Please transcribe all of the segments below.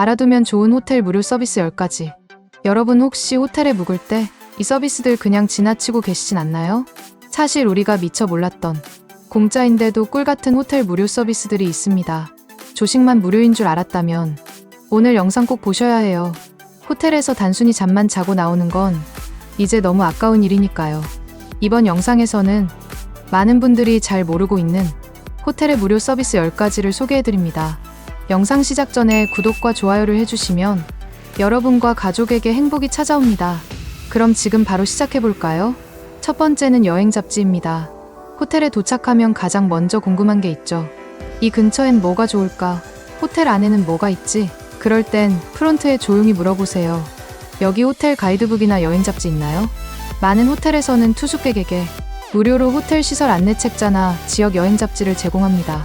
알아두면 좋은 호텔 무료 서비스 10가지. 여러분 혹시 호텔에 묵을 때 이 서비스들 그냥 지나치고 계시진 않나요? 사실 우리가 미처 몰랐던 공짜인데도 꿀같은 호텔 무료 서비스들이 있습니다. 조식만 무료인 줄 알았다면 오늘 영상 꼭 보셔야 해요. 호텔에서 단순히 잠만 자고 나오는 건 이제 너무 아까운 일이니까요. 이번 영상에서는 많은 분들이 잘 모르고 있는 호텔의 무료 서비스 10가지를 소개해드립니다. 영상 시작 전에 구독과 좋아요를 해주시면 여러분과 가족에게 행복이 찾아옵니다. 그럼 지금 바로 시작해볼까요? 첫 번째는 여행 잡지입니다. 호텔에 도착하면 가장 먼저 궁금한 게 있죠. 이 근처엔 뭐가 좋을까? 호텔 안에는 뭐가 있지? 그럴 땐 프론트에 조용히 물어보세요. 여기 호텔 가이드북이나 여행 잡지 있나요? 많은 호텔에서는 투숙객에게 무료로 호텔 시설 안내 책자나 지역 여행 잡지를 제공합니다.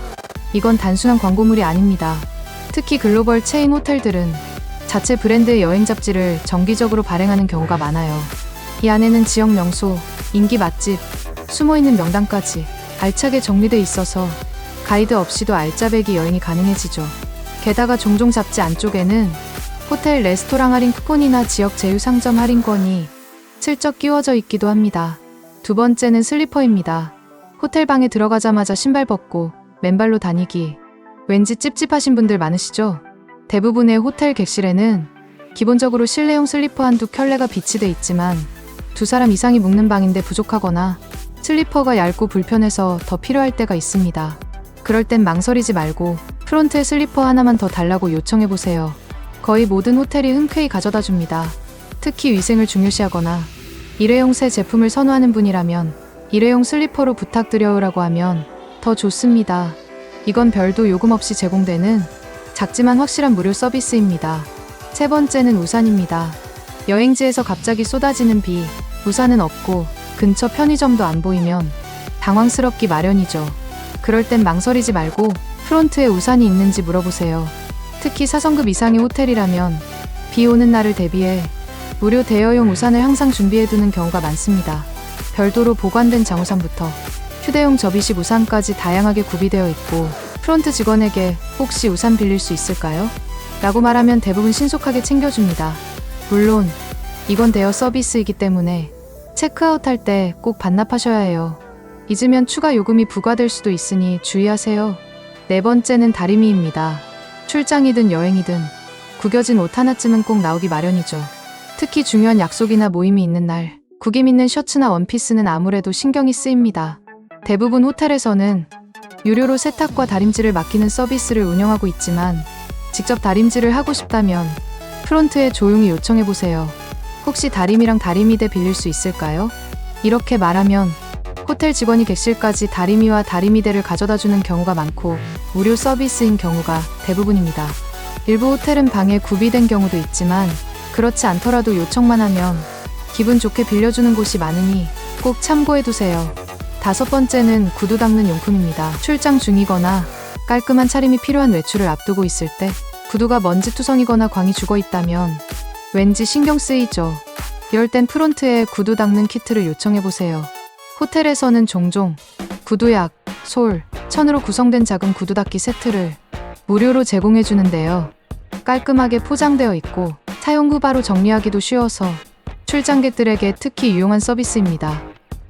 이건 단순한 광고물이 아닙니다. 특히 글로벌 체인 호텔들은 자체 브랜드의 여행 잡지를 정기적으로 발행하는 경우가 많아요. 이 안에는 지역 명소, 인기 맛집, 숨어있는 명당까지 알차게 정리돼 있어서 가이드 없이도 알짜배기 여행이 가능해지죠. 게다가 종종 잡지 안쪽에는 호텔 레스토랑 할인 쿠폰이나 지역 제휴 상점 할인권이 슬쩍 끼워져 있기도 합니다. 두 번째는 슬리퍼입니다. 호텔 방에 들어가자마자 신발 벗고 맨발로 다니기. 왠지 찝찝하신 분들 많으시죠? 대부분의 호텔 객실에는 기본적으로 실내용 슬리퍼 한두 켤레가 비치돼 있지만 두 사람 이상이 묵는 방인데 부족하거나 슬리퍼가 얇고 불편해서 더 필요할 때가 있습니다. 그럴 땐 망설이지 말고 프론트에 슬리퍼 하나만 더 달라고 요청해보세요. 거의 모든 호텔이 흔쾌히 가져다 줍니다. 특히 위생을 중요시하거나 일회용 새 제품을 선호하는 분이라면 일회용 슬리퍼로 부탁드려요라고 하면 더 좋습니다. 이건 별도 요금 없이 제공되는 작지만 확실한 무료 서비스입니다. 세 번째는 우산입니다. 여행지에서 갑자기 쏟아지는 비, 우산은 없고 근처 편의점도 안 보이면 당황스럽기 마련이죠. 그럴 땐 망설이지 말고 프론트에 우산이 있는지 물어보세요. 특히 4성급 이상의 호텔이라면 비 오는 날을 대비해 무료 대여용 우산을 항상 준비해두는 경우가 많습니다. 별도로 보관된 장우산부터 휴대용 접이식 우산까지 다양하게 구비되어 있고 프론트 직원에게 혹시 우산 빌릴 수 있을까요? 라고 말하면 대부분 신속하게 챙겨줍니다. 물론 이건 대여 서비스이기 때문에 체크아웃할 때 꼭 반납하셔야 해요. 잊으면 추가 요금이 부과될 수도 있으니 주의하세요. 네 번째는 다리미입니다. 출장이든 여행이든 구겨진 옷 하나쯤은 꼭 나오기 마련이죠. 특히 중요한 약속이나 모임이 있는 날, 구김 있는 셔츠나 원피스는 아무래도 신경이 쓰입니다. 대부분 호텔에서는 유료로 세탁과 다림질을 맡기는 서비스를 운영하고 있지만 직접 다림질을 하고 싶다면 프론트에 조용히 요청해보세요. 혹시 다림이랑 다리미대 빌릴 수 있을까요? 이렇게 말하면 호텔 직원이 객실까지 다리미와 다리미대를 가져다주는 경우가 많고 무료 서비스인 경우가 대부분입니다. 일부 호텔은 방에 구비된 경우도 있지만 그렇지 않더라도 요청만 하면 기분 좋게 빌려주는 곳이 많으니 꼭 참고해두세요. 다섯 번째는 구두 닦는 용품입니다. 출장 중이거나 깔끔한 차림이 필요한 외출을 앞두고 있을 때 구두가 먼지투성이거나 광이 죽어있다면 왠지 신경 쓰이죠. 이럴 땐 프론트에 구두 닦는 키트를 요청해보세요. 호텔에서는 종종 구두약, 솔, 천으로 구성된 작은 구두 닦기 세트를 무료로 제공해주는데요. 깔끔하게 포장되어 있고 사용 후 바로 정리하기도 쉬워서 출장객들에게 특히 유용한 서비스입니다.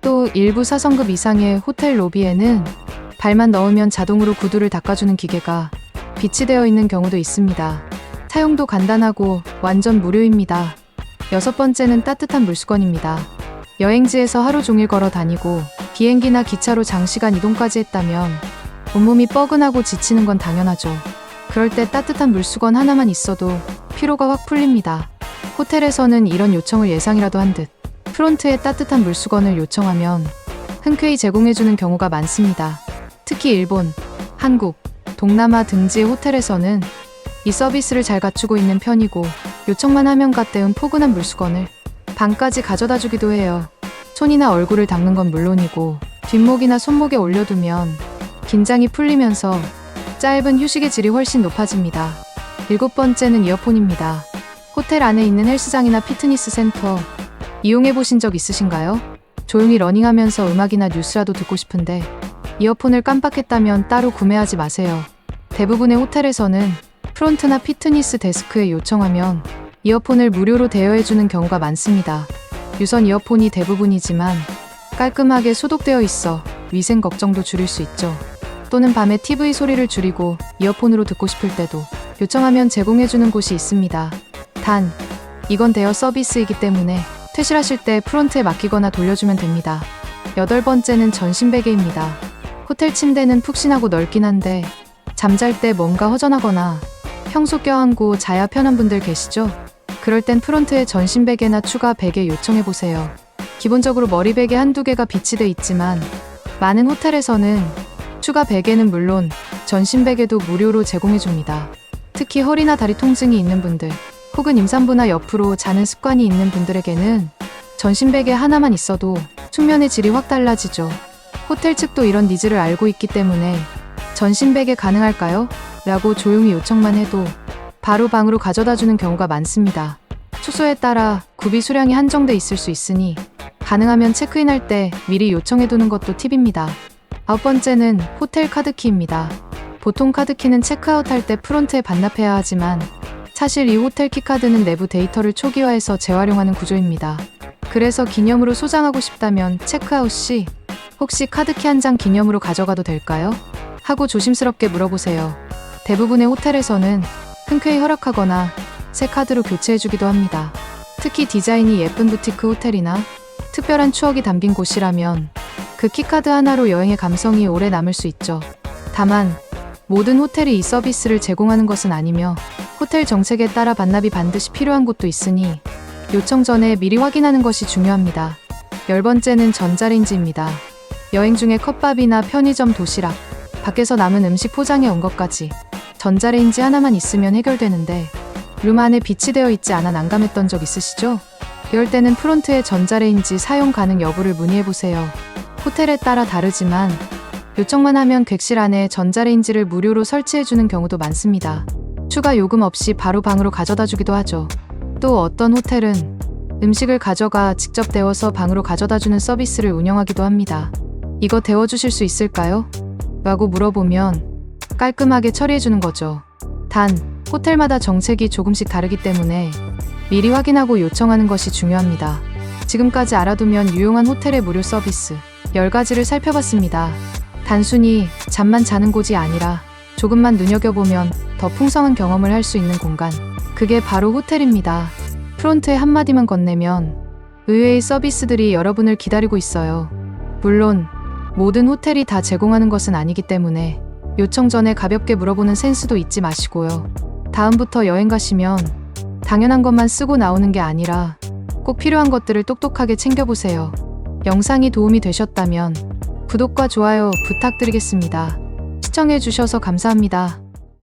또 일부 4성급 이상의 호텔 로비에는 발만 넣으면 자동으로 구두를 닦아주는 기계가 비치되어 있는 경우도 있습니다. 사용도 간단하고 완전 무료입니다. 여섯 번째는 따뜻한 물수건입니다. 여행지에서 하루 종일 걸어 다니고 비행기나 기차로 장시간 이동까지 했다면 온몸이 뻐근하고 지치는 건 당연하죠. 그럴 때 따뜻한 물수건 하나만 있어도 피로가 확 풀립니다. 호텔에서는 이런 요청을 예상이라도 한 듯 프론트에 따뜻한 물수건을 요청하면 흔쾌히 제공해주는 경우가 많습니다. 특히 일본, 한국, 동남아 등지의 호텔에서는 이 서비스를 잘 갖추고 있는 편이고 요청만 하면 갓데운 포근한 물수건을 방까지 가져다 주기도 해요. 손이나 얼굴을 닦는 건 물론이고 뒷목이나 손목에 올려두면 긴장이 풀리면서 짧은 휴식의 질이 훨씬 높아집니다. 일곱 번째는 이어폰입니다. 호텔 안에 있는 헬스장이나 피트니스 센터 이용해보신 적 있으신가요? 조용히 러닝하면서 음악이나 뉴스라도 듣고 싶은데 이어폰을 깜빡했다면 따로 구매하지 마세요. 대부분의 호텔에서는 프론트나 피트니스 데스크에 요청하면 이어폰을 무료로 대여해주는 경우가 많습니다. 유선 이어폰이 대부분이지만 깔끔하게 소독되어 있어 위생 걱정도 줄일 수 있죠. 또는 밤에 TV 소리를 줄이고 이어폰으로 듣고 싶을 때도 요청하면 제공해주는 곳이 있습니다. 단, 이건 대여 서비스이기 때문에 퇴실하실 때 프론트에 맡기거나 돌려주면 됩니다. 8번째는 전신 베개입니다. 호텔 침대는 푹신하고 넓긴 한데 잠잘 때 뭔가 허전하거나 평소 껴안고 자야 편한 분들 계시죠? 그럴 땐 프론트에 전신 베개나 추가 베개 요청해보세요. 기본적으로 머리 베개 한두 개가 비치돼 있지만 많은 호텔에서는 추가 베개는 물론 전신 베개도 무료로 제공해줍니다. 특히 허리나 다리 통증이 있는 분들 혹은 임산부나 옆으로 자는 습관이 있는 분들에게는 전신 베개 하나만 있어도 숙면의 질이 확 달라지죠. 호텔 측도 이런 니즈를 알고 있기 때문에 전신 베개 가능할까요? 라고 조용히 요청만 해도 바로 방으로 가져다주는 경우가 많습니다. 숙소에 따라 구비 수량이 한정돼 있을 수 있으니 가능하면 체크인할 때 미리 요청해두는 것도 팁입니다. 9번째는 호텔 카드키입니다. 보통 카드키는 체크아웃할 때 프론트에 반납해야 하지만 사실 이 호텔 키카드는 내부 데이터를 초기화해서 재활용하는 구조입니다. 그래서 기념으로 소장하고 싶다면 체크아웃 시 혹시 카드키 한 장 기념으로 가져가도 될까요? 하고 조심스럽게 물어보세요. 대부분의 호텔에서는 흔쾌히 허락하거나 새 카드로 교체해주기도 합니다. 특히 디자인이 예쁜 부티크 호텔이나 특별한 추억이 담긴 곳이라면 그 키카드 하나로 여행의 감성이 오래 남을 수 있죠. 다만 모든 호텔이 이 서비스를 제공하는 것은 아니며 호텔 정책에 따라 반납이 반드시 필요한 곳도 있으니 요청 전에 미리 확인하는 것이 중요합니다. 10번째는 전자레인지입니다. 여행 중에 컵밥이나 편의점 도시락, 밖에서 남은 음식 포장해 온 것까지 전자레인지 하나만 있으면 해결되는데 룸 안에 비치되어 있지 않아 난감했던 적 있으시죠? 이럴 때는 프론트에 전자레인지 사용 가능 여부를 문의해보세요. 호텔에 따라 다르지만 요청만 하면 객실 안에 전자레인지를 무료로 설치해주는 경우도 많습니다. 추가 요금 없이 바로 방으로 가져다 주기도 하죠. 또 어떤 호텔은 음식을 가져가 직접 데워서 방으로 가져다주는 서비스를 운영하기도 합니다. 이거 데워주실 수 있을까요? 라고 물어보면 깔끔하게 처리해주는 거죠. 단, 호텔마다 정책이 조금씩 다르기 때문에 미리 확인하고 요청하는 것이 중요합니다. 지금까지 알아두면 유용한 호텔의 무료 서비스 10가지를 살펴봤습니다. 단순히 잠만 자는 곳이 아니라 조금만 눈여겨보면 더 풍성한 경험을 할 수 있는 공간. 그게 바로 호텔입니다. 프론트에 한마디만 건네면 의외의 서비스들이 여러분을 기다리고 있어요. 물론 모든 호텔이 다 제공하는 것은 아니기 때문에 요청 전에 가볍게 물어보는 센스도 잊지 마시고요. 다음부터 여행 가시면 당연한 것만 쓰고 나오는 게 아니라 꼭 필요한 것들을 똑똑하게 챙겨보세요. 영상이 도움이 되셨다면 구독과 좋아요 부탁드리겠습니다. 시청해주셔서 감사합니다.